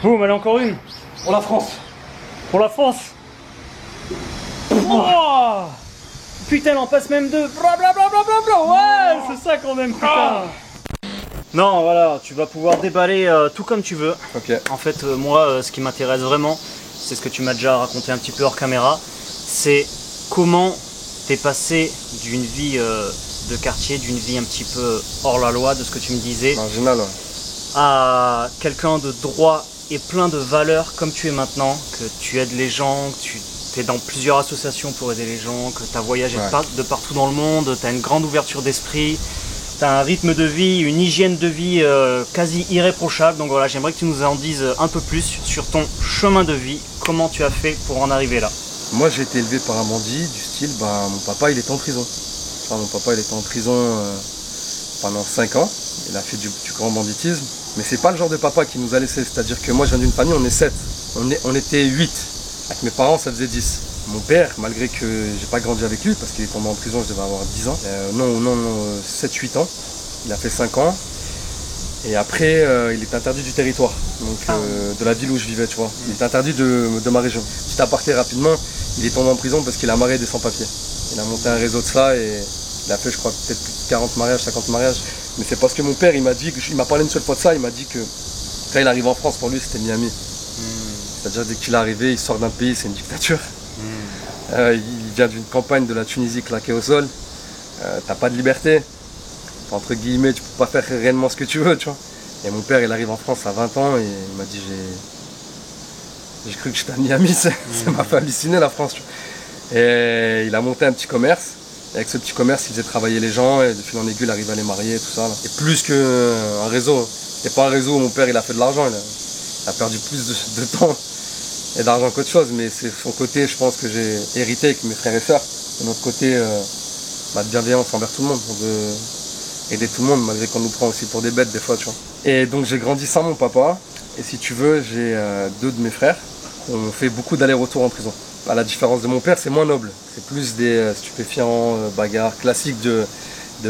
Boum, allez, encore une. Pour la France. Pour la France. Oh putain, on passe même deux. Blablabla. Ouais, c'est ça qu'on aime, putain. Non, voilà, tu vas pouvoir déballer tout comme tu veux. Ok. En fait, moi, ce qui m'intéresse vraiment, c'est ce que tu m'as déjà raconté un petit peu hors caméra, c'est comment t'es passé d'une vie de quartier, d'une vie un petit peu hors la loi, de ce que tu me disais, Marginal, ouais. à quelqu'un de droit et plein de valeurs comme tu es maintenant, que tu aides les gens, que tu es dans plusieurs associations pour aider les gens, que tu as voyagé de partout dans le monde, tu as une grande ouverture d'esprit, tu as un rythme de vie, une hygiène de vie quasi irréprochable. Donc voilà, j'aimerais que tu nous en dises un peu plus sur ton chemin de vie, comment tu as fait pour en arriver là. Moi j'ai été élevé par un bandit du style, mon papa il était en prison. Enfin, mon papa il était en prison pendant 5 ans, il a fait du grand banditisme. Mais c'est pas le genre de papa qui nous a laissé, c'est-à-dire que moi je viens d'une famille, on est 7, on était 8, avec mes parents ça faisait 10. Mon père, malgré que j'ai pas grandi avec lui, parce qu'il est tombé en prison, je devais avoir 10 ans, 7-8 ans, il a fait 5 ans, et après il est interdit du territoire, donc de la ville où je vivais, tu vois. Il est interdit de ma région. Petit aparté rapidement, il est tombé en prison parce qu'il a marié des sans-papiers. Il a monté un réseau de ça et il a fait je crois peut-être plus de 40 mariages, 50 mariages. Mais c'est parce que mon père il m'a parlé une seule fois de ça, il m'a dit que quand il arrive en France, pour lui c'était Miami. C'est-à-dire dès qu'il est arrivé, il sort d'un pays, c'est une dictature. Il vient d'une campagne de la Tunisie claquée au sol. T'as pas de liberté. Entre guillemets, tu peux pas faire réellement ce que tu veux, tu vois. Et mon père il arrive en France à 20 ans et il m'a dit j'ai cru que j'étais à Miami, ça m'a fait halluciner la France, tu vois. Et il a monté un petit commerce. Et avec ce petit commerce, il faisait travailler les gens et de fil en aiguille, il arrivait à les marier, tout ça. Là. Et plus qu'un réseau, c'était pas un réseau où mon père il a fait de l'argent, il a perdu plus de temps et d'argent qu'autre chose. Mais c'est son côté, je pense que j'ai hérité avec mes frères et sœurs. De notre côté, de bienveillance envers tout le monde. On veut aider tout le monde, malgré qu'on nous prend aussi pour des bêtes des fois, tu vois. Et donc j'ai grandi sans mon papa. Et si tu veux, j'ai 2 de mes frères qui ont fait beaucoup d'allers-retours en prison. À la différence de mon père, c'est moins noble. C'est plus des stupéfiants, bagarres classiques de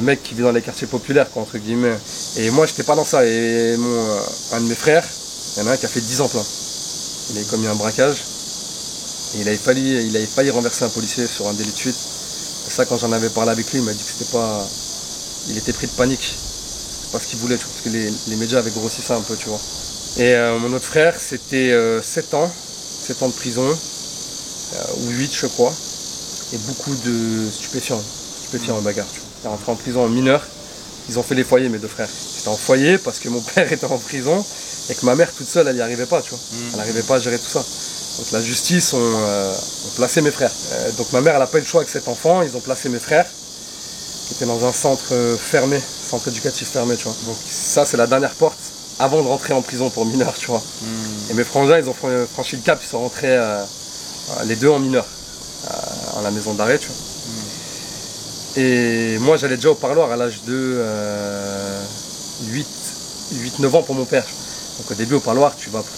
mecs qui vivent dans les quartiers populaires, quoi, entre guillemets. Et moi, j'étais pas dans ça. Et un de mes frères, il y en a un qui a fait 10 ans plein. Il avait commis un braquage. Et il avait failli renverser un policier sur un délit de fuite. Et ça, quand j'en avais parlé avec lui, il m'a dit que c'était pas... Il était pris de panique. C'est pas ce qu'il voulait, tu vois, parce que les médias avaient grossi ça un peu, tu vois. Et mon autre frère, c'était 7 ans de prison. Ou 8 je crois, et beaucoup de stupéfiants en bagarre. Il est rentré en prison en mineur, ils ont fait les foyers mes 2 frères. J'étais en foyer parce que mon père était en prison et que ma mère toute seule elle n'y arrivait pas, tu vois. Elle n'arrivait pas à gérer tout ça. Donc la justice ont placé mes frères. Donc ma mère elle n'a pas eu le choix avec cet enfant, ils ont placé mes frères qui étaient dans un centre fermé, centre éducatif fermé, tu vois. Donc ça c'est la dernière porte avant de rentrer en prison pour mineurs, tu vois. Et mes frangins ils ont franchi le cap, ils sont rentrés les 2 en mineur, à la maison d'arrêt, tu vois. Et moi j'allais déjà au parloir à l'âge de 8-9 ans pour mon père. Donc au début au parloir, tu vas pour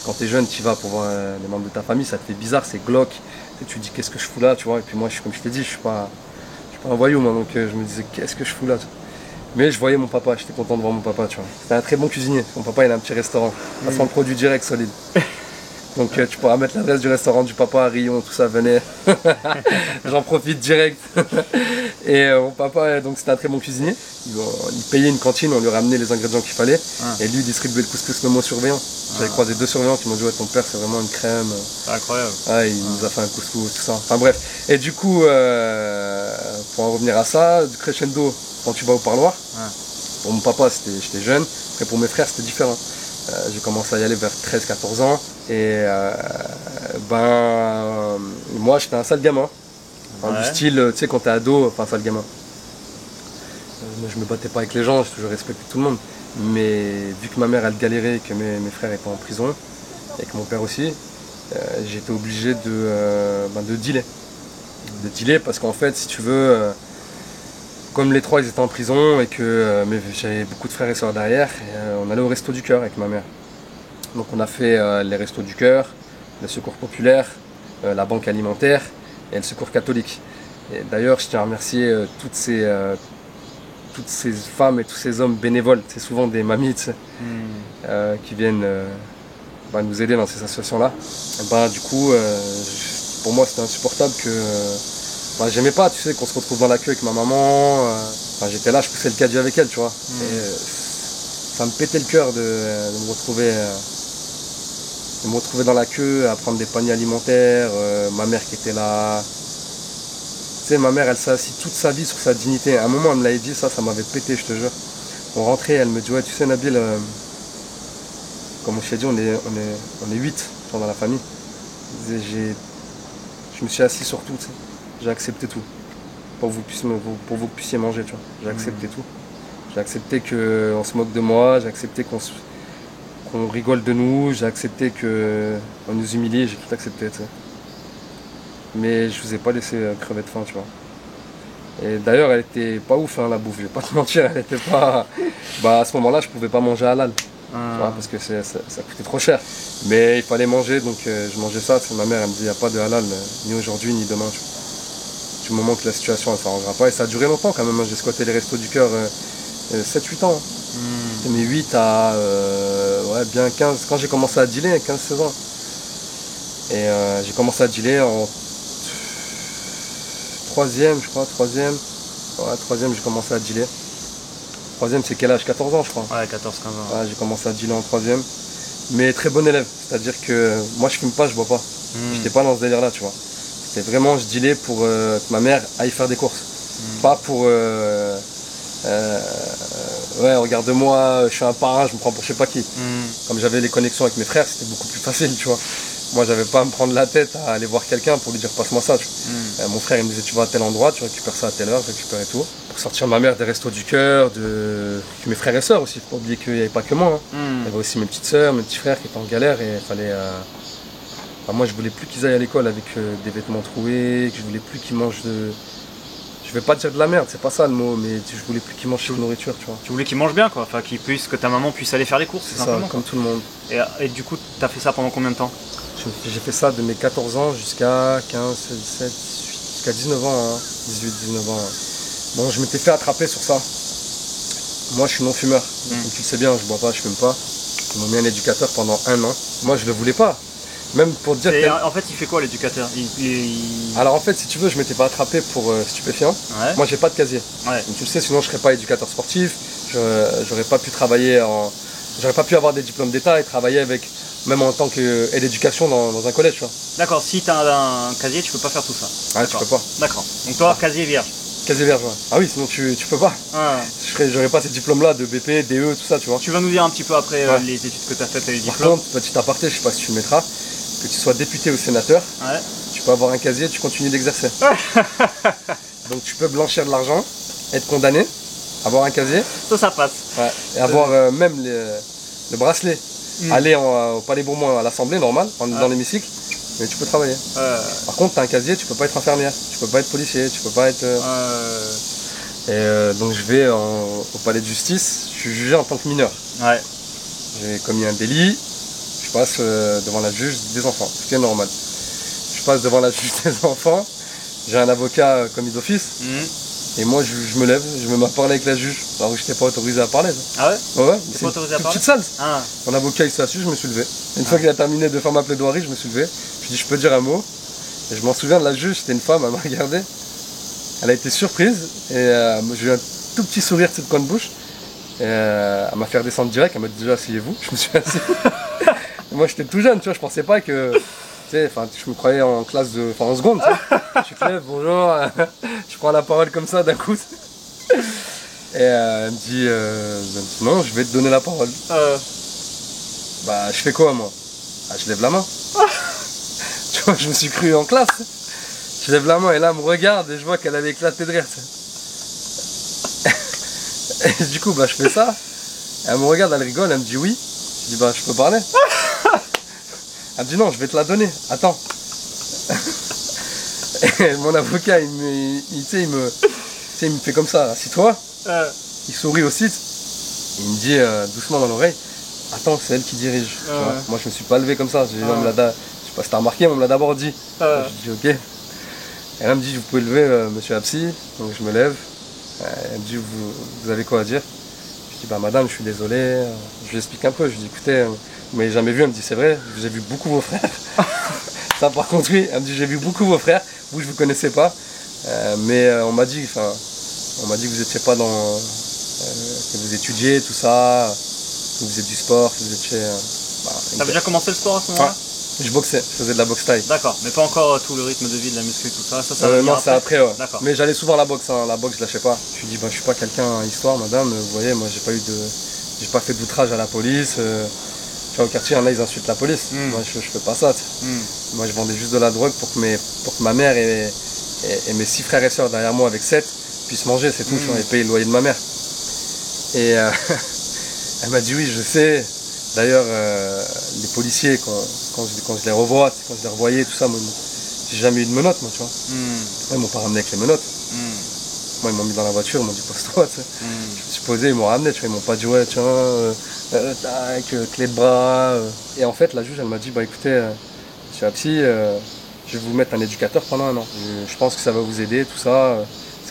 quand t'es jeune, tu vas pour voir les membres de ta famille, ça te fait bizarre, c'est glauque. Et tu te dis qu'est-ce que je fous là, tu vois. Et puis moi, comme je t'ai dit, je suis pas un voyou, moi, donc je me disais qu'est-ce que je fous là. Mais je voyais mon papa, j'étais content de voir mon papa, tu vois. C'était un très bon cuisinier. Mon papa il a un petit restaurant, ça sent le produit direct, solide. Donc tu pourras mettre l'adresse du restaurant du papa à Rion, tout ça, venez. J'en profite direct. Et mon papa, donc c'était un très bon cuisinier. Il payait une cantine, on lui ramenait les ingrédients qu'il fallait. Et lui il distribuait le couscous même aux surveillants. J'avais croisé 2 surveillants qui m'ont dit ouais ton père c'est vraiment une crème. C'est incroyable. Il nous a fait un couscous, tout ça. Enfin bref. Et du coup, pour en revenir à ça, du crescendo, quand tu vas au parloir, pour mon papa j'étais jeune, après pour mes frères c'était différent. J'ai commencé à y aller vers 13-14 ans et moi j'étais un sale gamin. Du style, tu sais, quand t'es ado, enfin sale gamin. Je me battais pas avec les gens, j'ai toujours respecté tout le monde. Mais vu que ma mère elle galérait, que mes frères étaient en prison, et que mon père aussi, j'étais obligé de dealer. De dealer parce qu'en fait, si tu veux, comme les 3 ils étaient en prison et que j'avais beaucoup de frères et sœurs derrière, on allait au resto du cœur avec ma mère. Donc on a fait les restos du cœur, le secours populaire, la banque alimentaire et le secours catholique. Et d'ailleurs je tiens à remercier toutes ces femmes et tous ces hommes bénévoles, c'est souvent des mamies tu sais, qui viennent nous aider dans ces associations-là. Du coup, pour moi c'était insupportable que j'aimais pas, tu sais, qu'on se retrouve dans la queue avec ma maman. J'étais là, je poussais le caddie avec elle, tu vois. Et ça me pétait le cœur de me retrouver dans la queue, à prendre des paniers alimentaires, ma mère qui était là. Tu sais, ma mère, elle s'est assise toute sa vie sur sa dignité. À un moment, elle me l'avait dit, ça m'avait pété, je te jure. On rentrait, elle me dit, ouais, tu sais, Nabil, comme je t'ai dit, on est 8 dans la famille. Je me suis assis sur tout, tu sais. J'ai accepté tout. Pour que vous puissiez manger, tu vois. J'ai accepté tout. J'ai accepté qu'on se moque de moi, j'ai accepté qu'on rigole de nous, j'ai accepté qu'on nous humilie, j'ai tout accepté, tu sais. Mais je vous ai pas laissé crever de faim, tu vois. Et d'ailleurs, elle était pas ouf, hein, la bouffe, je vais pas te mentir, elle était pas... à ce moment-là, je pouvais pas manger halal, tu vois, parce que ça coûtait trop cher. Mais il fallait manger, donc je mangeais ça. Ma mère, elle me dit, il n'y a pas de halal, ni aujourd'hui, ni demain, tu vois. Du moment que la situation, elle s'arrangera pas. Et ça a duré longtemps quand même, j'ai squatté les restos du cœur 7-8 ans. Mais 8 à bien 15, quand j'ai commencé à dealer, 15-16 ans. Et j'ai commencé à dealer en 3e, je crois, 3e. Ouais, 3e, j'ai commencé à dealer. 3e, c'est quel âge? 14 ans, je crois. Ouais, 14-15 ans. Ouais, j'ai commencé à dealer en 3e. Mais très bon élève, c'est-à-dire que moi je fume pas, je bois pas. J'étais pas dans ce délire là, tu vois. C'était vraiment, je dealais pour que ma mère aille faire des courses. Pas pour ouais, regarde-moi, je suis un parrain, je me prends pour je sais pas qui. Comme j'avais les connexions avec mes frères, c'était beaucoup plus facile, tu vois. Moi, j'avais pas à me prendre la tête à aller voir quelqu'un pour lui dire passe-moi ça. Tu vois. Mon frère, il me disait tu vas à tel endroit, tu récupères ça à telle heure, je récupérais tout. Pour sortir ma mère des restos du cœur, mes frères et sœurs aussi. Faut pas oublier qu'il n'y avait pas que moi. Hein. Il y avait aussi mes petites sœurs, mes petits frères qui étaient en galère et il fallait. Moi, je voulais plus qu'ils aillent à l'école avec des vêtements troués, que je voulais plus qu'ils mangent de. Je vais pas dire de la merde, c'est pas ça le mot, mais je voulais plus qu'ils mangent de nourriture, tu vois. Tu voulais qu'ils mangent bien, quoi, enfin que ta maman puisse aller faire les courses, c'est simplement. Ça, comme tout le monde. Et du coup, t'as fait ça pendant combien de temps? J'ai fait ça de mes 14 ans jusqu'à 15, 17, jusqu'à 19 ans, hein. 18, 19 ans. Hein. Bon, je m'étais fait attraper sur ça. Moi, je suis non-fumeur, comme tu le sais bien, je bois pas, je fume pas. Ils m'ont mis un éducateur pendant 1 an. Moi, je le voulais pas. Même pour dire en fait, il fait quoi l'éducateur? Alors en fait, si tu veux, je m'étais pas attrapé pour stupéfiants. Ouais. Moi, j'ai pas de casier. Ouais. Donc, tu le sais, sinon je serais pas éducateur sportif. J'aurais pas pu travailler j'aurais pas pu avoir des diplômes d'État et travailler même en tant qu'aide d'éducation dans un collège, tu vois. D'accord. Si t'as un casier, tu peux pas faire tout ça. Ah, tu peux pas. D'accord. Donc toi, casier vierge. Casier vierge, ouais. Ah oui, sinon tu peux pas. J'aurais pas ces diplômes-là de BP, DE, tout ça, tu vois. Tu vas nous dire un petit peu après les études que tu as faites et les diplômes. Par contre, petit aparté, je sais pas si tu le mettras, que tu sois député ou sénateur, tu peux avoir un casier, tu continues d'exercer. Donc tu peux blanchir de l'argent, être condamné, avoir un casier. Ça passe. Ouais. Et avoir même le bracelet. Aller au Palais Bourbon à l'Assemblée, normal, dans l'hémicycle, mais tu peux travailler. Par contre, tu as un casier, tu peux pas être infirmière, tu peux pas être policier, tu peux pas être... Et donc je vais au palais de justice, je suis jugé en tant que mineur. Ouais. J'ai commis un délit, je passe devant la juge des enfants, ce qui est normal. Je passe devant la juge des enfants, j'ai un avocat commis d'office, et moi je me lève, je me mets à parler avec la juge, alors que je n'étais pas autorisé à parler. Ah ouais? Ouais, c'est pas autorisé à parler? Petite salle. Mon avocat il s'est assis, je me suis levé. Une fois qu'il a terminé de faire ma plaidoirie, je me suis levé, je lui ai dit je peux dire un mot. Et je m'en souviens de la juge, c'était une femme, elle m'a regardé. Elle a été surprise et j'ai eu un tout petit sourire de cette coin de bouche. Et, elle m'a fait redescendre direct, elle m'a dit déjà asseyez-vous. Je me suis assis. Moi j'étais tout jeune, tu vois, je pensais pas que. Tu sais, je me croyais en classe en seconde. Tu sais. Je fais bonjour, je prends la parole comme ça d'un coup. Et elle me dit non, je vais te donner la parole. Bah je fais quoi moi? Je lève la main. Tu vois, je me suis cru en classe. Je lève la main et là, elle me regarde et je vois qu'elle avait éclaté de rire. Et du coup, je fais ça. Elle me regarde, elle rigole, elle me dit oui. Je dis je peux parler. Elle me dit non, je vais te la donner. Attends. Et mon avocat, il me fait comme ça. Assis-toi. Il sourit aussi. Il me dit doucement dans l'oreille. Attends, c'est elle qui dirige. Tu vois. Moi, je me suis pas levé comme ça. Je sais pas si t'as remarqué, mais on me l'a d'abord dit. Je dis ok. Et elle me dit, vous pouvez lever, monsieur Absi. Donc je me lève. Elle me dit, vous avez quoi à dire? Je dis, madame, je suis désolé. Je lui explique un peu. Je lui dis, écoutez, vous m'avez jamais vu. Elle me dit c'est vrai, j'ai vu beaucoup vos frères. Ça par contre oui, elle me dit j'ai vu beaucoup vos frères, vous je vous connaissais pas. Mais on m'a dit que vous étiez pas dans... que vous étudiez tout ça, que vous faisiez du sport, que vous étiez... T'avais déjà commencé le sport à ce moment-là? Je boxais, je faisais de la boxe thaï. D'accord, mais pas encore tout le rythme de vie, de la muscu, tout ça. Non, c'est après, ouais. D'accord. Mais j'allais souvent à la boxe, hein. La boxe je lâchais pas. Je lui dis, je suis pas quelqu'un à histoire, madame, vous voyez, moi j'ai pas fait d'outrage à la police. Tu vois, au quartier, là ils insultent la police. Moi je fais pas ça. Moi je vendais juste de la drogue pour que ma mère et mes 6 frères et sœurs derrière moi avec 7 puissent manger, c'est tout, tu vois, et payer le loyer de ma mère. Et elle m'a dit oui, je sais. D'ailleurs, les policiers, quand je les revois, quand je les revoyais, tout ça, moi, j'ai jamais eu de menottes, moi, tu vois. Moi, ils m'ont pas ramené avec les menottes. Moi, ils m'ont mis dans la voiture, ils m'ont dit pose-toi, tu sais. Je me suis posé, ils m'ont ramené, tu vois, ils m'ont pas dit ouais, tiens, clé de bras. Et en fait, la juge, elle m'a dit, bah écoutez, monsieur Absi, je vais vous mettre un éducateur pendant 1 an. Je pense que ça va vous aider, tout ça.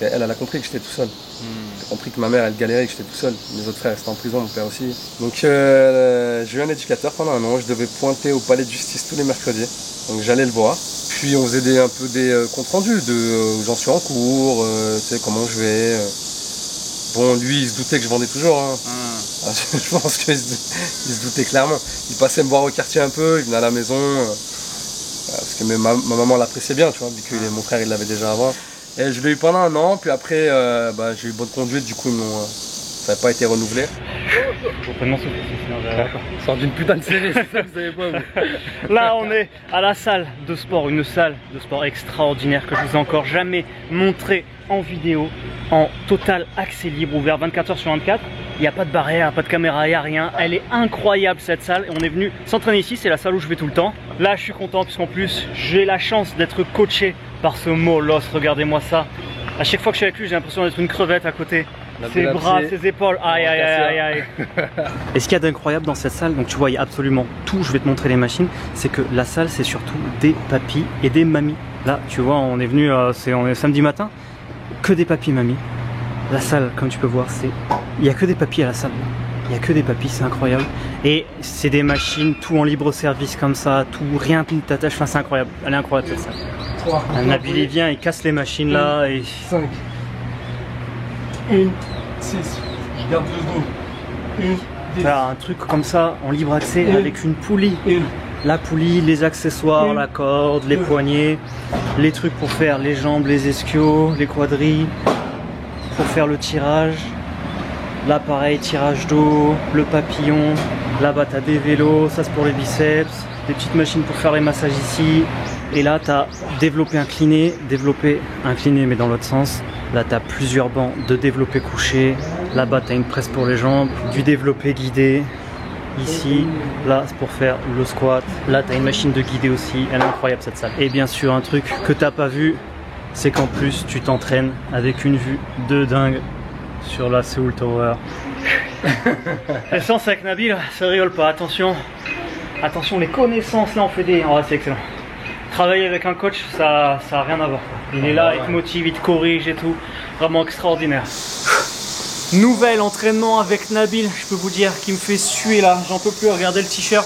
Elle a compris que j'étais tout seul. Elle a compris que ma mère, elle galérait, que j'étais tout seul. Mes autres frères étaient en prison, mon père aussi. Donc j'ai eu un éducateur pendant 1 an. Je devais pointer au palais de justice tous les mercredis. Donc j'allais le voir. Puis on faisait un peu des comptes rendus de j'en suis en cours, tu sais, comment je vais. Bon, lui, il se doutait que je vendais toujours. Hein. Je pense qu'il se doutait clairement. Il passait me voir au quartier un peu, il venait à la maison. Parce que ma maman l'appréciait bien, tu vois, vu que mon frère, il l'avait déjà avant. Et je l'ai eu pendant 1 an, puis après j'ai eu bonne conduite, du coup ça n'a pas été renouvelé. Je reprends mon souffle, sinon ça sort d'une putain de série, c'est ça que vous savez pas vous. Là on est à la salle de sport, une salle de sport extraordinaire que je vous ai encore jamais montré en vidéo, en total accès libre, ouvert 24 h sur 24. Il n'y a pas de barrière, pas de caméra, il n'y a rien. Elle est incroyable cette salle et on est venu s'entraîner ici, c'est la salle où je vais tout le temps. Là je suis content puisqu'en plus j'ai la chance d'être coaché par ce molosse, regardez-moi ça. À chaque fois que je suis avec lui, j'ai l'impression d'être une crevette à côté. Ses bras, ses épaules, aïe aïe aïe aïe. Et ce qu'il y a d'incroyable dans cette salle, donc tu vois, il y a absolument tout, je vais te montrer les machines, c'est que la salle, c'est surtout des papis et des mamies. Là, tu vois, on est venu, on est samedi matin, que des papis mamies. La salle, comme tu peux voir, il n'y a que des papis à la salle. Il n'y a que des papis, c'est incroyable. Et c'est des machines, tout en libre service comme ça, tout, rien ne t'attache, enfin c'est incroyable. Elle est incroyable cette salle. Nabil il vient, il casse les machines là et... 5 1 6 je garde 2 secondes 1 10 un truc comme ça en libre accès avec une poulie. La poulie, les accessoires, la corde, les poignets, les trucs pour faire les jambes, les ischios, les quadrilles, pour faire le tirage. Là pareil, tirage d'eau, le papillon. Là-bas t'as des vélos, ça c'est pour les biceps, des petites machines pour faire les massages ici. Et là tu as développé incliné mais dans l'autre sens. Là tu as plusieurs bancs de développé couché. Là-bas tu as une presse pour les jambes, du développé guidé. Ici, là c'est pour faire le squat. Là tu as une machine de guidé aussi, elle est incroyable cette salle. Et bien sûr un truc que t'as pas vu, c'est qu'en plus tu t'entraînes avec une vue de dingue sur la Seoul Tower. L'essence avec Nabil, ça rigole pas, attention. Attention, les connaissances là on fait des... Oh c'est excellent. Travailler avec un coach, ça a rien à voir. Il est là, il te motive, il te corrige et tout. Vraiment extraordinaire. Nouvel entraînement avec Nabil, je peux vous dire qu'il me fait suer là. J'en peux plus, regarder le t-shirt.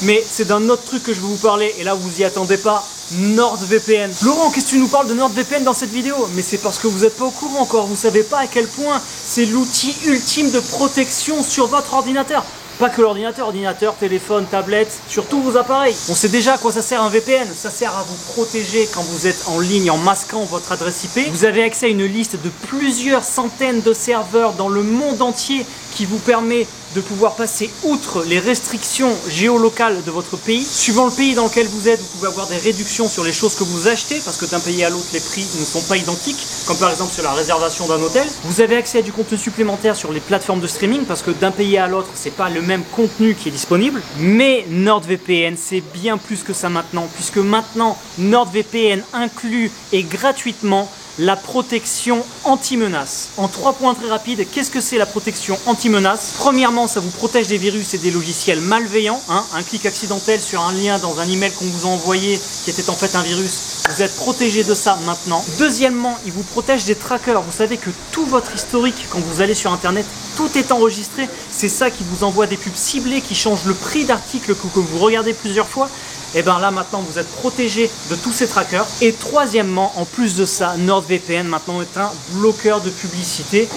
Mais c'est d'un autre truc que je vais vous parler. Et là, vous y attendez pas. NordVPN. Laurent, qu'est-ce que tu nous parles de NordVPN dans cette vidéo? Mais c'est parce que vous n'êtes pas au courant encore. Vous savez pas à quel point c'est l'outil ultime de protection sur votre ordinateur. Pas que l'ordinateur, téléphone, tablette, sur tous vos appareils. On sait déjà à quoi ça sert un VPN. Ça sert à vous protéger quand vous êtes en ligne en masquant votre adresse IP. Vous avez accès à une liste de plusieurs centaines de serveurs dans le monde entier qui vous permet de pouvoir passer outre les restrictions géolocales de votre pays. Suivant le pays dans lequel vous êtes, vous pouvez avoir des réductions sur les choses que vous achetez parce que d'un pays à l'autre, les prix ne sont pas identiques, comme par exemple sur la réservation d'un hôtel. Vous avez accès à du contenu supplémentaire sur les plateformes de streaming parce que d'un pays à l'autre, c'est pas le même contenu qui est disponible. Mais NordVPN, c'est bien plus que ça maintenant, puisque maintenant, NordVPN inclut et gratuitement la protection anti-menace. En 3 points très rapides, qu'est-ce que c'est la protection anti-menace? Premièrement, ça vous protège des virus et des logiciels malveillants. Un clic accidentel sur un lien dans un email qu'on vous a envoyé qui était en fait un virus, vous êtes protégé de ça maintenant. Deuxièmement, il vous protège des trackers. Vous savez que tout votre historique, quand vous allez sur internet, tout est enregistré. C'est ça qui vous envoie des pubs ciblées, qui changent le prix d'articles que vous regardez plusieurs fois. Et bien là maintenant vous êtes protégé de tous ces trackers. Et troisièmement, en plus de ça, NordVPN maintenant est un bloqueur de publicité.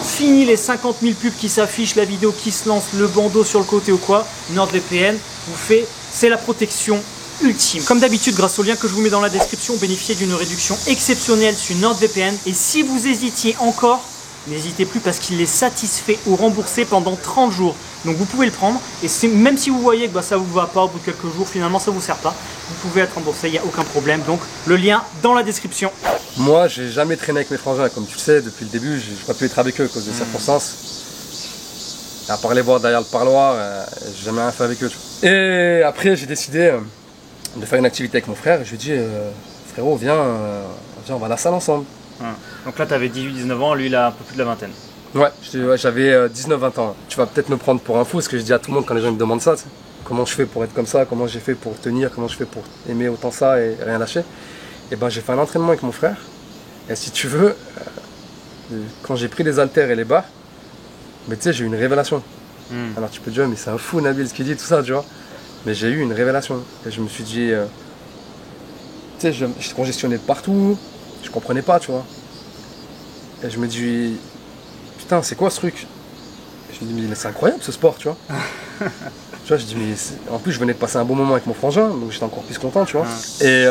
Fini les 50 000 pubs qui s'affichent, la vidéo qui se lance, le bandeau sur le côté ou quoi. NordVPN vous fait, c'est la protection ultime. Comme d'habitude, grâce au lien que je vous mets dans la description, bénéficiez d'une réduction exceptionnelle sur NordVPN. Et si vous hésitiez encore, n'hésitez plus parce qu'il est satisfait ou remboursé pendant 30 jours. Donc vous pouvez le prendre et même si vous voyez que ça ne vous va pas au bout de quelques jours, finalement ça ne vous sert pas, vous pouvez être remboursé, il n'y a aucun problème. Donc le lien dans la description. Moi, j'ai jamais traîné avec mes frangins, comme tu le sais, depuis le début, j'ai pas pu être avec eux à cause des circonstances. À part les voir derrière le parloir, j'ai jamais rien fait avec eux. Tu vois. Et après, j'ai décidé de faire une activité avec mon frère et je lui ai dit, frérot, viens, on va à la salle ensemble. Donc là, tu avais 18-19 ans, lui, il a un peu plus de la vingtaine. Ouais, j'avais 19-20 ans. Tu vas peut-être me prendre pour un fou, ce que je dis à tout le monde quand les gens me demandent ça. Comment je fais pour être comme ça, comment j'ai fait pour tenir, comment je fais pour aimer autant ça et rien lâcher. Et ben j'ai fait un entraînement avec mon frère. Et si tu veux, quand j'ai pris les haltères et les barres, mais tu sais, j'ai eu une révélation. Alors tu peux te dire, mais c'est un fou Nabil ce qu'il dit, tout ça, tu vois. Mais j'ai eu une révélation. Et je me suis dit, tu sais, je congestionnais de partout, je comprenais pas, tu vois. Et je me dis, putain, c'est quoi ce truc? Et je me dis, mais c'est incroyable ce sport, tu vois. Tu vois, je dis, mais en plus, je venais de passer un bon moment avec mon frangin, donc j'étais encore plus content, tu vois. Et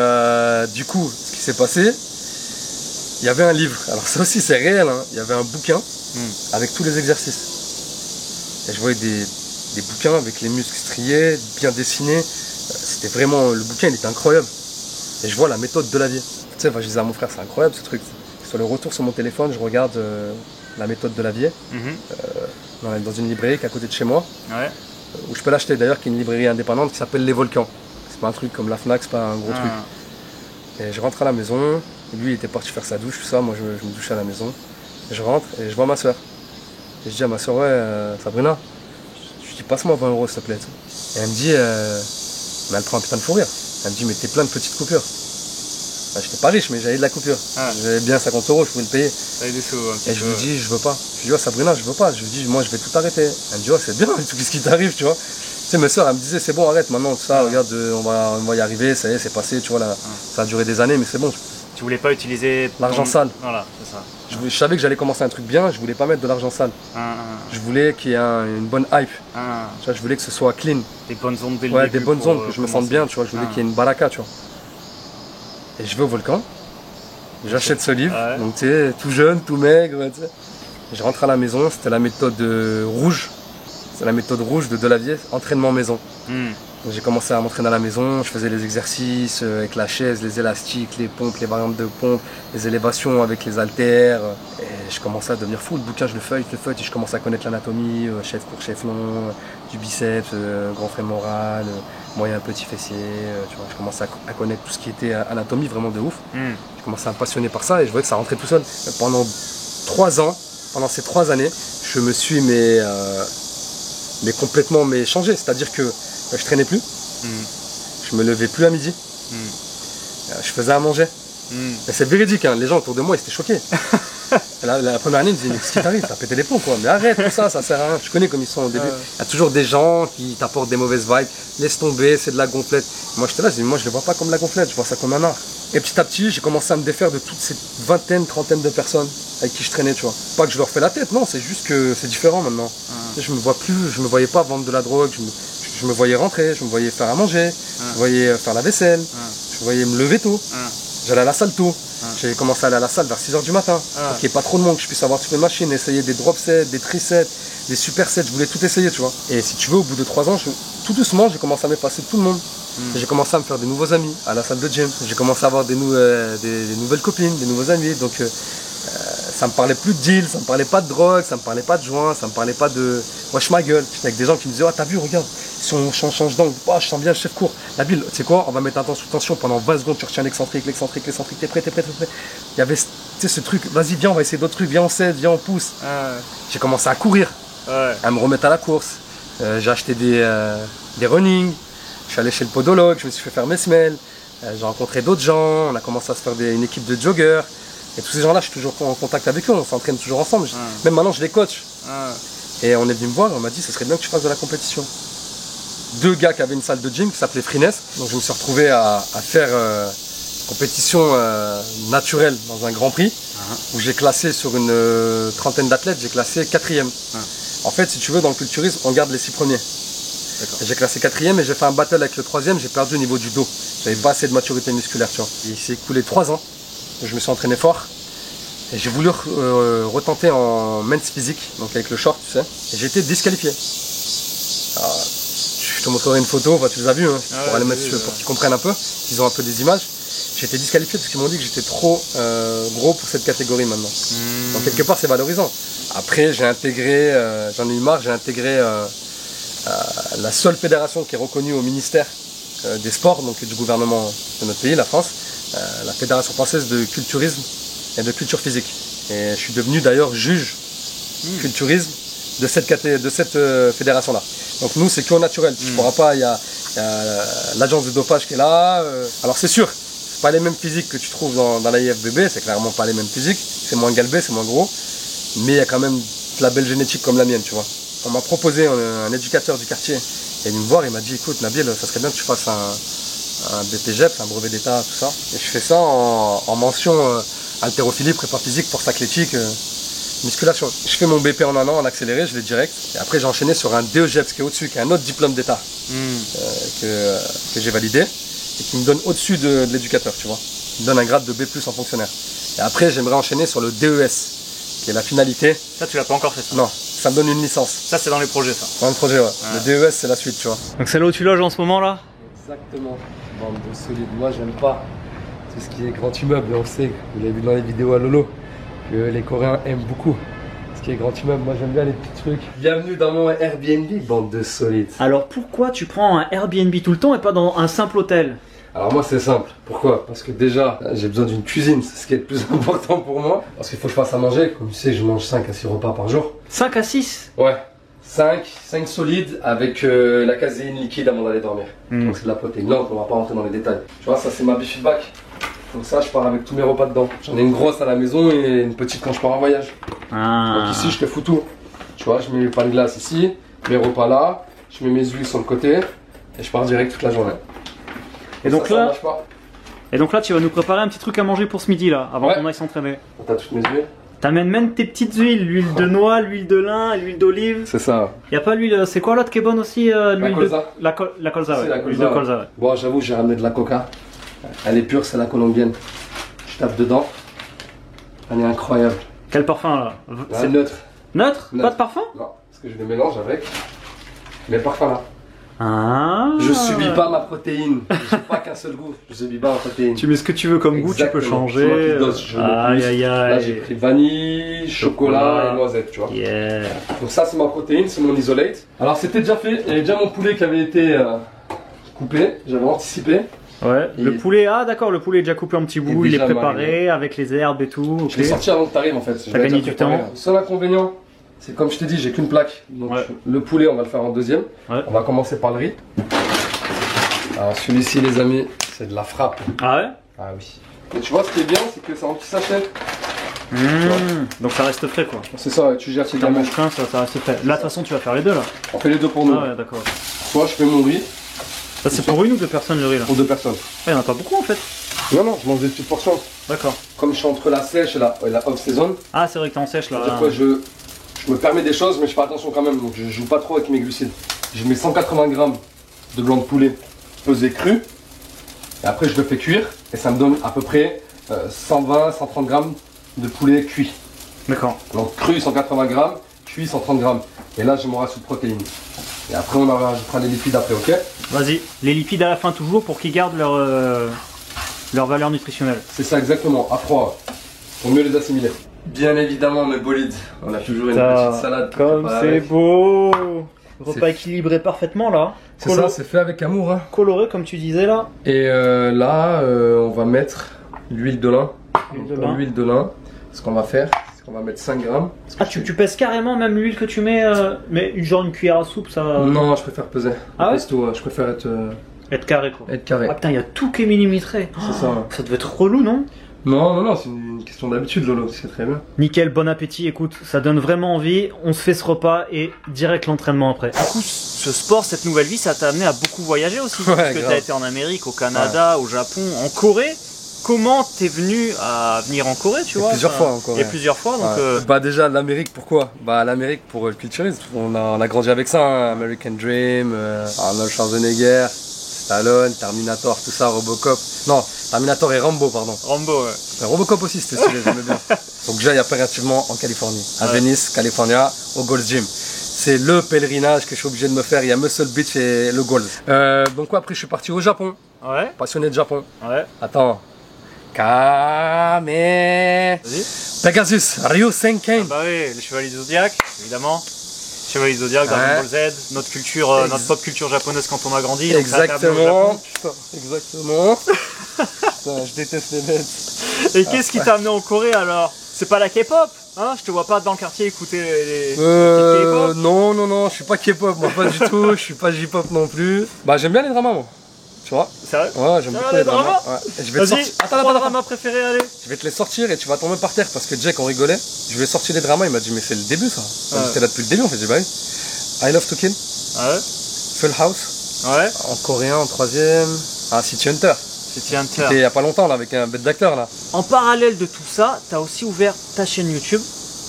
du coup, ce qui s'est passé, il y avait un livre. Alors, ça aussi, c'est réel, hein. Il y avait un bouquin avec tous les exercices. Et je voyais des bouquins avec les muscles striés, bien dessinés. C'était vraiment, le bouquin, il était incroyable. Et je vois la méthode de la vie. Tu sais, je disais à mon frère, c'est incroyable ce truc. Sur le retour sur mon téléphone, je regarde la méthode de la vie dans une librairie qui est à côté de chez moi. Ouais. Où je peux l'acheter d'ailleurs, qui est une librairie indépendante qui s'appelle Les Volcans. C'est pas un truc comme la Fnac, c'est pas un gros truc. Et je rentre à la maison, lui il était parti faire sa douche, tout ça, moi je me douche à la maison. Et je rentre et je vois ma soeur. Et je dis à ma soeur, ouais Sabrina, je lui dis passe-moi 20 € s'il te plaît. Et elle me dit, mais elle prend un putain de fou rire. Elle me dit, mais t'es plein de petites coupures. Bah, j'étais pas riche, mais j'avais de la coupure. J'avais bien 50 €, je pouvais le payer. Des sous, et je lui dis, je veux pas. Je lui dis, oh, Sabrina, je veux pas. Je lui dis, moi, je vais tout arrêter. Elle me dit, oh, c'est bien, qu'est-ce qui t'arrive, tu vois. Tu sais, mes soeurs, elles me disaient, c'est bon, arrête maintenant, tout ça, regarde, on va y arriver, ça y est, c'est passé, tu vois, là, ça a duré des années, mais c'est bon. Tu voulais pas utiliser l'argent sale. Voilà, c'est ça. Je savais que j'allais commencer un truc bien, je voulais pas mettre de l'argent sale. Je voulais qu'il y ait une bonne hype. Tu vois, je voulais que ce soit clean. Des bonnes ondes dès le début. Des bonnes ondes, que je me sente bien, tu vois, je voulais qu'il y ait une baraka, tu vois. Et je vais au volcan. J'achète ce livre, donc tu sais, tout jeune, tout maigre, tu sais. Je rentre à la maison, c'était la méthode rouge. C'est la méthode rouge de Delavier, entraînement maison. Donc j'ai commencé à m'entraîner à la maison, je faisais les exercices avec la chaise, les élastiques, les pompes, les variantes de pompes, les élévations avec les haltères. Et je commençais à devenir fou, le bouquin je le feuille, et je commence à connaître l'anatomie, chef court, chef long, du biceps, grand fémoral, moyen petit fessier, tu vois, je commençais à connaître tout ce qui était anatomie vraiment de ouf. Je commençais à me passionner par ça et je voyais que ça rentrait tout seul. Pendant 3 ans, pendant ces 3 années, je me suis complètement changé, c'est-à-dire que je traînais plus, je me levais plus à midi, je faisais à manger. Et c'est véridique, hein, les gens autour de moi ils étaient choqués. La première année ils me disaient mais qu'est-ce qui t'arrive, t'as pété les plombs quoi, mais arrête tout ça, ça sert à rien, tu connais comme ils sont au début. Il y a toujours des gens qui t'apportent des mauvaises vibes, laisse tomber, c'est de la gonflette. Moi j'étais là, je dis moi je les vois pas comme de la gonflette, je vois ça comme un art. Et petit à petit j'ai commencé à me défaire de toutes ces vingtaine, trentaine de personnes avec qui je traînais, tu vois. Pas que je leur fais la tête, non, c'est juste que c'est différent maintenant. Je me vois plus, je me voyais pas vendre de la drogue, je me voyais rentrer, je me voyais faire à manger, je me voyais faire la vaisselle, je me voyais me lever tôt. J'allais à la salle tôt. J'ai commencé à aller à la salle vers 6 h du matin. Pour qu'il n'y ait pas trop de monde, que je puisse avoir toutes les machines, essayer des drop sets, des trisets, des super sets. Je voulais tout essayer, tu vois. Et si tu veux, au bout de 3 ans, tout doucement, j'ai commencé à m'effacer de tout le monde. J'ai commencé à me faire des nouveaux amis à la salle de gym. J'ai commencé à avoir des nouvelles copines, des nouveaux amis. Donc ça me parlait plus de deal, ça me parlait pas de drogue, ça me parlait pas de joint, ça me parlait pas de wesh ma gueule. J'étais avec des gens qui me disaient, oh t'as vu, regarde, si on change d'angle, oh, je sens bien le chef court. Nabil, tu sais quoi, on va mettre sous tension pendant 20 secondes, tu retiens l'excentrique, t'es prêt. Il y avait ce truc, vas-y viens, on va essayer d'autres trucs, viens on cède, viens on pousse. J'ai commencé à courir, à me remettre à la course. J'ai acheté des running, je suis allé chez le podologue, je me suis fait faire mes semelles, j'ai rencontré d'autres gens, on a commencé à se faire une équipe de joggers. Et tous ces gens-là, je suis toujours en contact avec eux, on s'entraîne toujours ensemble. Même maintenant, je les coach. Et on est venu me voir et on m'a dit, ce serait bien que tu fasses de la compétition. Deux gars qui avaient une salle de gym qui s'appelait Freeness. Donc je me suis retrouvé à faire compétition naturelle dans un Grand Prix où j'ai classé sur une trentaine d'athlètes, j'ai classé 4e. En fait, si tu veux, dans le culturisme, on garde les 6 premiers. J'ai classé 4e et j'ai fait un battle avec le 3e, j'ai perdu au niveau du dos. J'avais pas assez de maturité musculaire, tu vois. Il s'est écoulé 3 ans, je me suis entraîné fort. Et j'ai voulu retenter en men's physique, donc avec le short, tu sais. Et j'ai été disqualifié. Alors, je te montrerai une photo, tu les as vues, hein, pour aller mettre pour qu'ils comprennent un peu, qu'ils ont un peu des images. J'ai été disqualifié parce qu'ils m'ont dit que j'étais trop gros pour cette catégorie maintenant. Donc quelque part c'est valorisant. Après j'ai intégré, j'en ai eu marre, j'ai intégré la seule fédération qui est reconnue au ministère des Sports, donc du gouvernement de notre pays, la France, la Fédération française de culturisme et de culture physique. Et je suis devenu d'ailleurs juge culturisme de cette fédération-là. Donc nous c'est que au naturel, tu pourras pas, il y a l'agence de dopage qui est là. Alors c'est sûr, c'est pas les mêmes physiques que tu trouves dans la IFBB, c'est clairement pas les mêmes physiques, c'est moins galbé, c'est moins gros, mais il y a quand même de la belle génétique comme la mienne, tu vois. On m'a proposé, un éducateur du quartier, il est venu me voir, il m'a dit écoute Nabil, ça serait bien que tu fasses un BPGEP, un brevet d'état, tout ça. Et je fais ça en mention haltérophilie, prépa physique, force athlétique, musculation. Je fais mon BP en un an en accéléré, je l'ai direct. Et après j'ai enchaîné sur un DEGEPS qui est au-dessus, qui est un autre diplôme d'état que j'ai validé et qui me donne au-dessus de l'éducateur, tu vois. Il me donne un grade de B+ en fonctionnaire. Et après j'aimerais enchaîner sur le DES, qui est la finalité. Ça tu l'as pas encore fait ça? Non, ça me donne une licence. Ça c'est dans les projets ça? Dans le projet, ouais. Le DES c'est la suite, tu vois. Donc c'est là où tu loges en ce moment là? Exactement. Bande de solides. Moi j'aime pas tout ce qui est grand immeuble, on sait, vous l'avez vu dans les vidéos à Lolo, que les Coréens aiment beaucoup. Ce qui est grand immeuble, moi j'aime bien les petits trucs. Bienvenue dans mon Airbnb, bande de solides. Alors pourquoi tu prends un Airbnb tout le temps et pas dans un simple hôtel? Alors moi c'est simple, pourquoi? Parce que déjà j'ai besoin d'une cuisine, c'est ce qui est le plus important pour moi. Parce qu'il faut que je fasse à manger, comme tu sais je mange 5 à 6 repas par jour. 5 à 6? Ouais, 5 solides avec la caséine liquide avant d'aller dormir. Donc c'est de la protéine, non on va pas rentrer dans les détails. Tu vois ça c'est ma bifeedback. Donc ça je pars avec tous mes repas dedans. J'en ai une grosse à la maison et une petite quand je pars en voyage. Donc ici je te fous tout. Tu vois je mets mes pains de glace ici, mes repas là, je mets mes huiles sur le côté et je pars direct toute la journée. Et donc là tu vas nous préparer un petit truc à manger pour ce midi là, avant qu'on aille s'entraîner. T'as toutes mes huiles. T'amènes même tes petites huiles, l'huile de noix, l'huile de lin, l'huile d'olive. C'est ça. Y a pas l'huile, c'est quoi l'autre qui est bonne aussi? L'huile colza. La colza, ouais. L'huile de colza, ouais. Bon j'avoue j'ai ramené de la coca. Elle est pure, c'est la colombienne. Je tape dedans. Elle est incroyable. Quel parfum là? C'est neutre. Neutre. Pas de parfum? Non, parce que je les mélange avec les parfums là. Ah. Je subis pas ma protéine. J'ai pas qu'un seul goût. Je subis pas ma protéine. Tu mets ce que tu veux comme goût, tu peux changer. Aïe aïe aïe. Là j'ai pris vanille, chocolat et noisette, tu vois. Yeah. Donc ça c'est ma protéine, c'est mon isolate. Alors c'était déjà fait. Il y avait déjà mon poulet qui avait été coupé. J'avais anticipé. Ouais, le poulet, ah d'accord, le poulet est déjà coupé en petits bouts, il est préparé mariné, avec les herbes et tout. Je l'ai sorti avant que t'arrives en fait. T'as gagné du temps. Le seul inconvénient, c'est comme je t'ai dit, j'ai qu'une plaque. Donc le poulet, on va le faire en deuxième. On va commencer par le riz. Alors celui-ci les amis, c'est de la frappe. Ah ouais? Ah oui. Et tu vois ce qui est bien, c'est que c'est en petit sachet. Donc ça reste frais quoi. C'est ça, tu gères. Si t'en manges qu'un, ça reste frais. Là de toute façon tu vas faire les deux là. On fait les deux pour nous. Ah ouais d'accord. Moi je fais mon riz. Ça c'est pour une ou deux personnes le riz là? Pour deux personnes. Il y en a pas beaucoup en fait. Non non, je mange des petites portions. D'accord. Comme je suis entre la sèche et la off-season. Ah c'est vrai que t'es en sèche là. C'est-à-dire que je me permets des choses mais je fais attention quand même. Donc je joue pas trop avec mes glucides. Je mets 180 grammes de blanc de poulet pesé cru. Et après je le fais cuire. Et ça me donne à peu près 120-130 grammes de poulet cuit. D'accord. Donc cru 180 grammes, cuit 130 grammes. Et là j'ai mon ratio de protéines. Et après on rajoutera les lipides après, ok? Vas-y, les lipides à la fin toujours pour qu'ils gardent leur valeur nutritionnelle. C'est ça exactement, à froid, pour mieux les assimiler. Bien évidemment mes bolides, on a toujours une petite salade. Comme c'est beau! Repas équilibré parfaitement là. C'est ça, c'est fait avec amour. Hein. Coloré comme tu disais là. Et là on va mettre l'huile de lin. L'huile de lin, ce qu'on va faire, c'est qu'on va mettre 5 grammes. Ah tu pèses carrément même l'huile que tu mets, mais genre une cuillère à soupe ça... Non, je préfère peser. Ah ouais? Je préfère être carré quoi. Être carré. Ah putain, il y a tout qui est millimétré. C'est ça. Ça devait être relou non? Non, c'est une question d'habitude, Lolo, c'est très bien. Nickel, bon appétit, écoute, ça donne vraiment envie, on se fait ce repas et direct l'entraînement après. Du coup, ce sport, cette nouvelle vie, ça t'a amené à beaucoup voyager aussi, Ouais, parce que grave. t'as été en Amérique, au Canada, au Japon, en Corée. Comment t'es venu à venir en Corée, tu vois? Plusieurs fois en Corée. Et plusieurs fois, donc... Bah déjà, l'Amérique, pourquoi? Bah l'Amérique pour le culturisme, on a grandi avec ça, hein. American Dream, Arnold Schwarzenegger, Stallone, Terminator, tout ça, Robocop. Non, Terminator et Rambo, pardon. Rambo, ouais. Robocop aussi, c'était stylé, j'aimais bien. Donc j'aille impérativement en Californie, à Venice, California, au Gold's Gym. C'est le pèlerinage que je suis obligé de me faire, il y a Muscle Beach et le Gold. Donc après je suis parti au Japon, Ouais, passionné de Japon. ouais. Attends. Kame Vas-y. Pegasus, Ryu Senken. Ah bah oui, les chevaliers Zodiac, évidemment. Chevaliers Zodiac, Dragon Ball Z, notre culture, notre pop culture japonaise quand on a grandi. Donc Exactement. Putain, exactement. Putain, je déteste les bêtes. Et qu'est-ce qui t'a amené en Corée alors? C'est pas la K-pop, hein? Je te vois pas dans le quartier écouter les K-pop. Non, je suis pas K-pop, moi pas du tout. Je suis pas J-pop non plus. Bah j'aime bien les dramas, moi. Tu vois? Sérieux? Ouais, j'aime beaucoup les dramas. Ouais. Et je vais te Vas-y, sortir. ton drama préféré, allez. Je vais te les sortir et tu vas tomber par terre parce que Jack on rigolait. Je lui ai sorti les dramas, il m'a dit mais c'est le début ça. J'étais là depuis le début en fait, j'ai dit bah oui. I Love to Kill, Ouais. Full House, Ouais. en coréen en troisième. Ah, City Hunter. C'était Hunter. C'était il y a pas longtemps là avec un bête d'acteur là. En parallèle de tout ça, t'as aussi ouvert ta chaîne YouTube.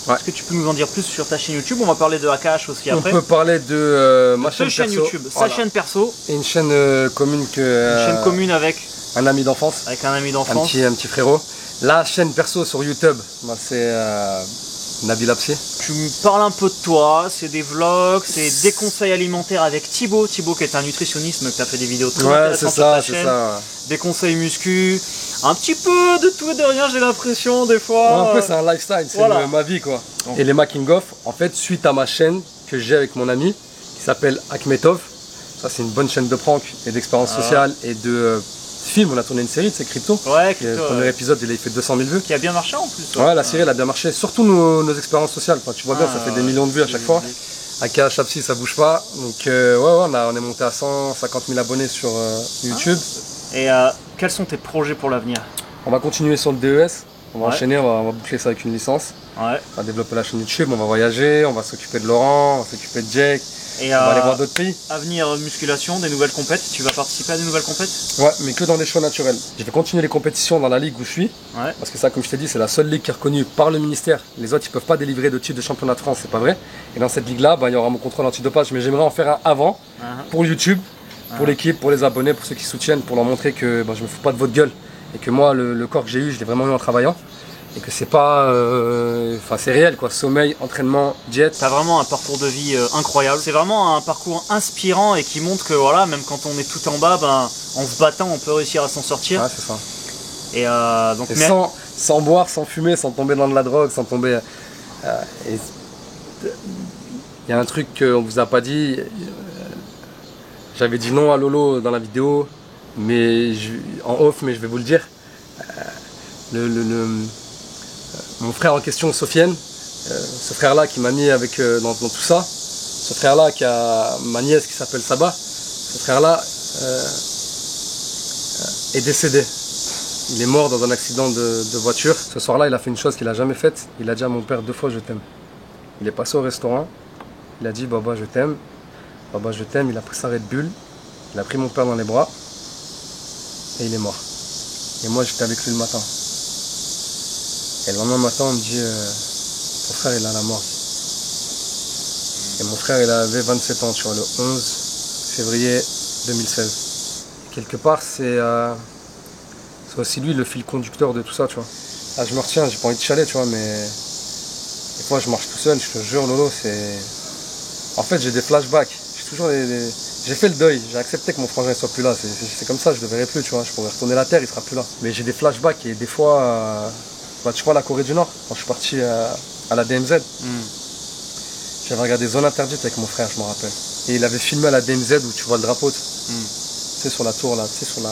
Ouais. Est-ce que tu peux nous en dire plus sur ta chaîne YouTube? On va parler de Akash aussi On après. peut parler de ma Deux chaîne chaînes perso. YouTube, Voilà. sa chaîne perso, Et une chaîne commune que. une chaîne commune avec Un ami d'enfance. un ami d'enfance. Un petit frérot. La chaîne perso sur YouTube, bah, c'est Nabil Apsi. Tu me parles un peu de toi, c'est des vlogs, c'est des conseils alimentaires avec Thibaut. Thibaut qui est un nutritionniste, mais qui a fait des vidéos très Ouais, intéressantes c'est sur ta ça, c'est chaîne. ça. Des conseils muscu, un petit peu de tout et de rien, j'ai l'impression des fois. Un peu, c'est un lifestyle, c'est Voilà. ma vie quoi. Et les making of, en fait, suite à ma chaîne que j'ai avec mon ami, qui s'appelle Akhmetov, ça c'est une bonne chaîne de prank et d'expérience sociale et de films. On a tourné une série de ces crypto. Ouais, Le premier épisode, il a fait 200 000 vues. qui a bien marché en plus. Ouais, la série elle a bien marché, surtout nos expériences sociales. Enfin, tu vois bien, ça fait des millions de vues à chaque fois. Akash Apsi, ça bouge pas. Donc ouais, on est monté à 150 000 abonnés sur YouTube. Et quels sont tes projets pour l'avenir? On va continuer sur le DES. On va Ouais. enchaîner, on va boucler ça avec une licence. Ouais. On va développer la chaîne YouTube, on va voyager, on va s'occuper de Laurent, on va s'occuper de Jake, Et on va aller voir d'autres pays. avenir musculation, des nouvelles compètes, tu vas participer à des nouvelles compètes? Ouais, mais que dans des shows naturels. Je vais continuer les compétitions dans la ligue où je suis. Ouais. Parce que ça, comme je t'ai dit, c'est la seule ligue qui est reconnue par le ministère. Les autres, ils peuvent pas délivrer de titre de championnat de France, c'est pas vrai. Et dans cette ligue-là, bah, il y aura mon contrôle antidopage, mais j'aimerais en faire un avant, pour YouTube, pour l'équipe, pour les abonnés, pour ceux qui soutiennent, pour leur montrer que bah, je me fous pas de votre gueule. Et que moi, le corps que j'ai eu, je l'ai vraiment eu en travaillant. Et que c'est pas. Enfin, c'est réel quoi. Sommeil, entraînement, diète. T'as vraiment un parcours de vie incroyable. C'est vraiment un parcours inspirant et qui montre que voilà, même quand on est tout en bas, ben, en se battant, on peut réussir à s'en sortir. Ouais, c'est ça. Et donc, Et sans boire, sans fumer, sans tomber dans de la drogue, sans tomber. Il y a un truc qu'on vous a pas dit. J'avais dit non à Lolo dans la vidéo, mais en off, mais je vais vous le dire. Mon frère en question, Sofiane, ce frère-là qui m'a mis avec, dans tout ça, ce frère-là qui a ma nièce qui s'appelle Saba, ce frère-là est décédé. Il est mort dans un accident de voiture. Ce soir-là, il a fait une chose qu'il n'a jamais faite. Il a dit à mon père 2 fois je t'aime. Il est passé au restaurant, il a dit Baba je t'aime, Baba je t'aime, il a pris sa Red Bull, il a pris mon père dans les bras et il est mort. Et moi j'étais avec lui le matin. Et le lendemain matin, on me dit ton frère il est à la morgue. Et mon frère il avait 27 ans, tu vois, le 11 février 2016. Quelque part, c'est aussi lui le fil conducteur de tout ça, tu vois. Ah, je me retiens, j'ai pas envie de chialer, tu vois, mais des fois je marche tout seul, je te jure, Lolo, c'est. En fait, j'ai des flashbacks. J'ai toujours J'ai fait le deuil, j'ai accepté que mon frangin soit plus là. C'est comme ça, je ne le verrai plus, tu vois. Je pourrais retourner la terre, il sera plus là. Mais j'ai des flashbacks et des fois. Bah, tu vois la Corée du Nord, quand je suis parti à la DMZ, j'avais regardé Zone Interdite avec mon frère, je me rappelle. Et il avait filmé à la DMZ où tu vois le drapeau, tu sais, sur la tour là, tu sais, sur la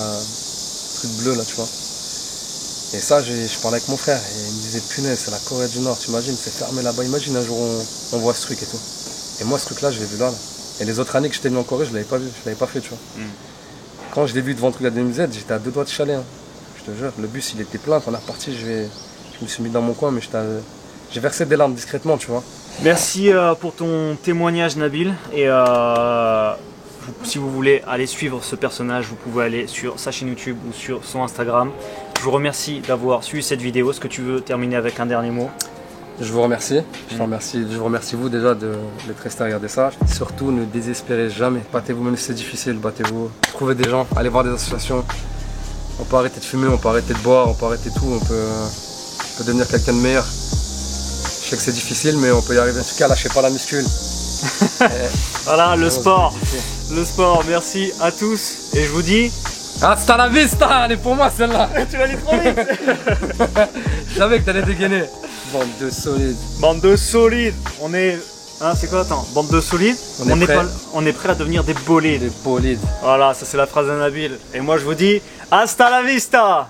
truc bleu là, tu vois. Et ça, je parlais avec mon frère et il me disait, punaise, c'est la Corée du Nord, tu imagines, c'est fermé là-bas, imagine un jour on voit ce truc et tout. Et moi, ce truc-là, je l'ai vu là. Et les autres années que j'étais venu en Corée, je l'avais pas vu, je l'avais pas fait, tu vois. Quand je l'ai vu devant le truc de la DMZ, j'étais à 2 doigts de chialer. Hein. je te jure. Le bus, il était plein. Quand on est reparti, je me suis mis dans mon coin, mais j'ai versé des larmes discrètement, tu vois. Merci pour ton témoignage, Nabil. Et si vous voulez aller suivre ce personnage, vous pouvez aller sur sa chaîne YouTube ou sur son Instagram. Je vous remercie d'avoir suivi cette vidéo. Est-ce que tu veux terminer avec un dernier mot? Je vous remercie. Je vous remercie vous déjà d'être resté à regarder ça. Surtout, ne désespérez jamais. Battez-vous même si c'est difficile, battez-vous. Trouvez des gens, allez voir des associations. On peut arrêter de fumer, on peut arrêter de boire, on peut arrêter tout. On peut devenir quelqu'un de meilleur. Je sais que c'est difficile, mais on peut y arriver. En tout cas, lâchez pas la muscule. Voilà, le sport. Le sport, merci à tous. Et je vous dis... Hasta la vista, elle est pour moi celle-là. Tu l'as dit trop vite. Je savais que t'allais dégainer. Bande de solides. Bande de solides. On est... Hein, c'est quoi? Attends, bande de solides. On est prêt à devenir des bolides. Des bolides. Voilà, ça c'est la phrase de Nabil. Et moi je vous dis... Hasta la vista.